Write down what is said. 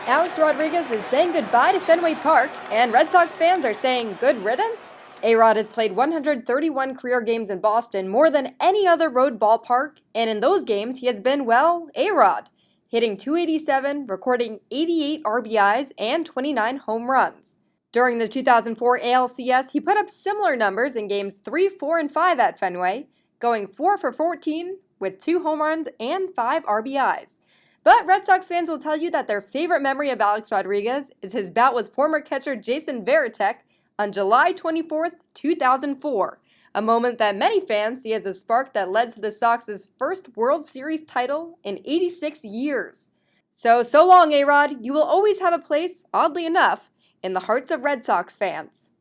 Alex Rodriguez is saying goodbye to Fenway Park, and Red Sox fans are saying good riddance? A-Rod has played 131 career games in Boston, more than any other road ballpark, and in those games he has been, well, A-Rod, hitting .287, recording 88 RBIs and 29 home runs. During the 2004 ALCS, he put up similar numbers in games 3, 4, and 5 at Fenway, going 4 for 14 with 2 home runs and 5 RBIs. But Red Sox fans will tell you that their favorite memory of Alex Rodriguez is his bout with former catcher Jason Varitek on July 24th, 2004, a moment that many fans see as a spark that led to the Sox's first World Series title in 86 years. So long, A-Rod, you will always have a place, oddly enough, in the hearts of Red Sox fans.